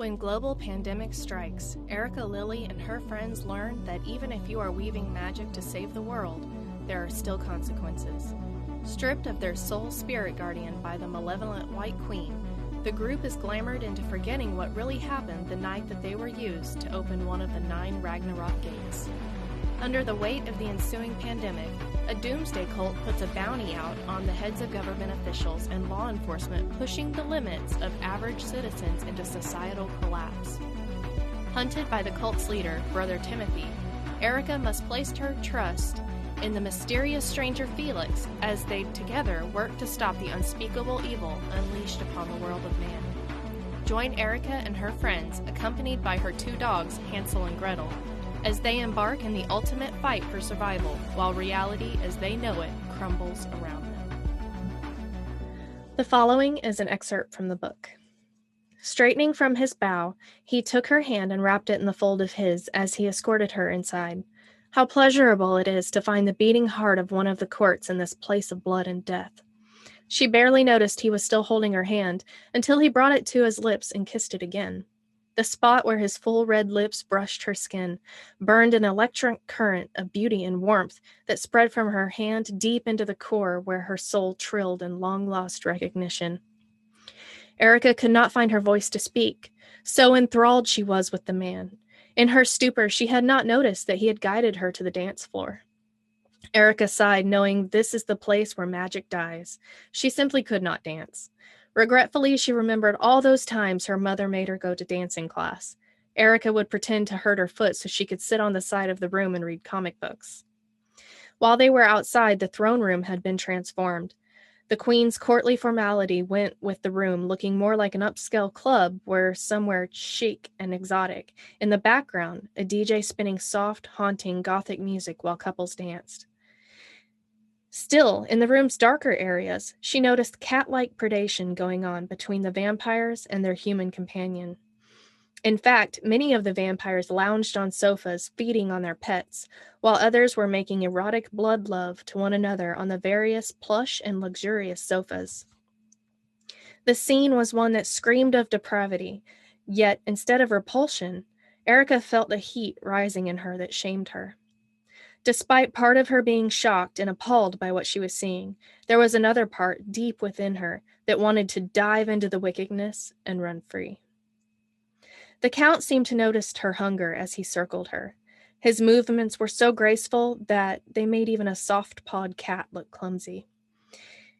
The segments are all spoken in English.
When global pandemic strikes, Erica Lilly and her friends learn that even if you are weaving magic to save the world, there are still consequences. Stripped of their sole spirit guardian by the malevolent White Queen, the group is glamored into forgetting what really happened the night that they were used to open one of the 9 Ragnarok gates. Under the weight of the ensuing pandemic, a doomsday cult puts a bounty out on the heads of government officials and law enforcement, pushing the limits of average citizens into societal collapse. Hunted by the cult's leader, Brother Timothy, Erica must place her trust in the mysterious stranger Felix as they together work to stop the unspeakable evil unleashed upon the world of man. Join Erica and her friends, accompanied by her 2 dogs, Hansel and Gretel, as they embark in the ultimate fight for survival, while reality as they know it crumbles around them. The following is an excerpt from the book. Straightening from his bow, he took her hand and wrapped it in the fold of his as he escorted her inside. How pleasurable it is to find the beating heart of one of the courts in this place of blood and death. She barely noticed he was still holding her hand until he brought it to his lips and kissed it again. The spot where his full red lips brushed her skin burned an electric current of beauty and warmth that spread from her hand deep into the core where her soul trilled in long-lost recognition. Erica could not find her voice to speak, so enthralled she was with the man. In her stupor, she had not noticed that he had guided her to the dance floor. Erica sighed, knowing this is the place where magic dies. She simply could not dance. Regretfully, she remembered all those times her mother made her go to dancing class. Erica would pretend to hurt her foot so she could sit on the side of the room and read comic books. While they were outside, the throne room had been transformed. The queen's courtly formality went with the room, looking more like an upscale club where somewhere chic and exotic. In the background, a DJ spinning soft, haunting gothic music while couples danced. Still, in the room's darker areas, she noticed cat-like predation going on between the vampires and their human companion. In fact, many of the vampires lounged on sofas, feeding on their pets, while others were making erotic blood love to one another on the various plush and luxurious sofas. The scene was one that screamed of depravity, yet instead of repulsion, Erica felt the heat rising in her that shamed her. Despite part of her being shocked and appalled by what she was seeing, there was another part deep within her that wanted to dive into the wickedness and run free. The Count seemed to notice her hunger as he circled her. His movements were so graceful that they made even a soft-pawed cat look clumsy.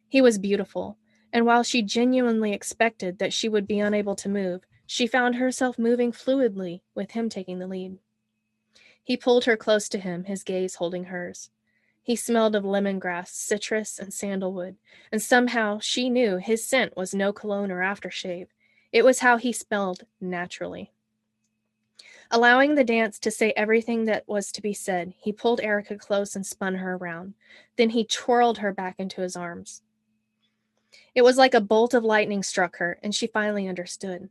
He was beautiful, and while she genuinely expected that she would be unable to move, she found herself moving fluidly with him taking the lead. He pulled her close to him, his gaze holding hers. He smelled of lemongrass, citrus, and sandalwood, and somehow she knew his scent was no cologne or aftershave. It was how he smelled naturally. Allowing the dance to say everything that was to be said, he pulled Erica close and spun her around. Then he twirled her back into his arms. It was like a bolt of lightning struck her, and she finally understood.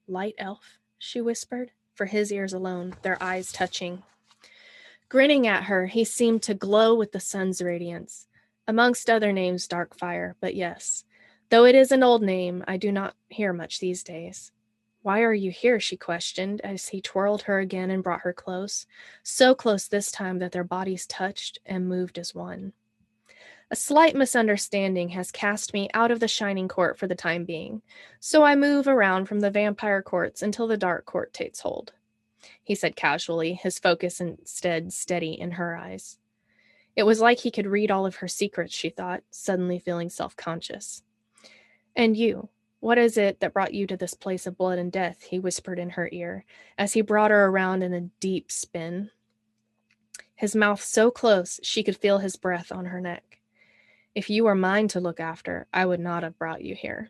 "Light elf," she whispered. For his ears alone, their eyes touching. Grinning at her, he seemed to glow with the sun's radiance. Amongst other names, Darkfire, but yes, though it is an old name, I do not hear much these days. "Why are you here?" she questioned as he twirled her again and brought her close, so close this time that their bodies touched and moved as one. "A slight misunderstanding has cast me out of the Shining Court for the time being, so I move around from the vampire courts until the Dark Court takes hold," he said casually, his focus instead steady in her eyes. It was like he could read all of her secrets, she thought, suddenly feeling self-conscious. "And you, what is it that brought you to this place of blood and death?" he whispered in her ear, as he brought her around in a deep spin. His mouth so close she could feel his breath on her neck. "If you were mine to look after, I would not have brought you here."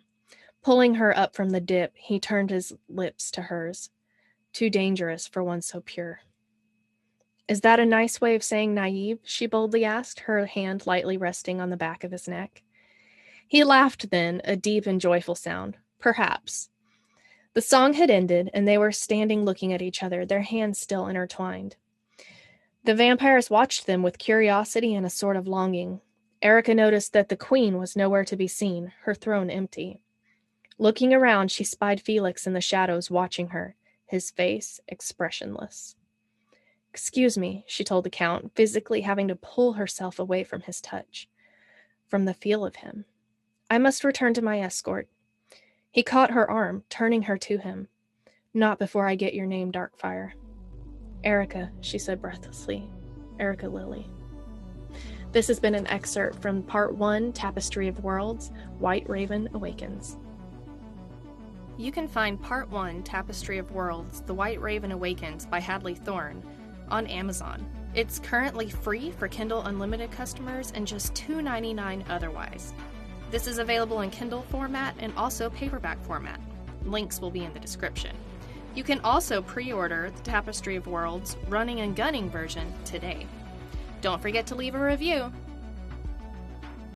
Pulling her up from the dip, he turned his lips to hers. Too dangerous for one so pure. "Is that a nice way of saying naive?" she boldly asked, her hand lightly resting on the back of his neck. He laughed then, a deep and joyful sound. "Perhaps." The song had ended, and they were standing looking at each other, their hands still intertwined. The vampires watched them with curiosity and a sort of longing. Erica noticed that the queen was nowhere to be seen, her throne empty. Looking around, she spied Felix in the shadows watching her, his face expressionless. "Excuse me," she told the Count, physically having to pull herself away from his touch, from the feel of him. "I must return to my escort." He caught her arm, turning her to him. "Not before I get your name, Darkfire." "Erica," she said breathlessly. "Erica Lily." This has been an excerpt from Part 1, Tapestry of Worlds, White Raven Awakens. You can find Part 1, Tapestry of Worlds, The White Raven Awakens by Hadley Thorne on Amazon. It's currently free for Kindle Unlimited customers and just $2.99 otherwise. This is available in Kindle format and also paperback format. Links will be in the description. You can also pre-order the Tapestry of Worlds Running and Gunning version today. Don't forget to leave a review.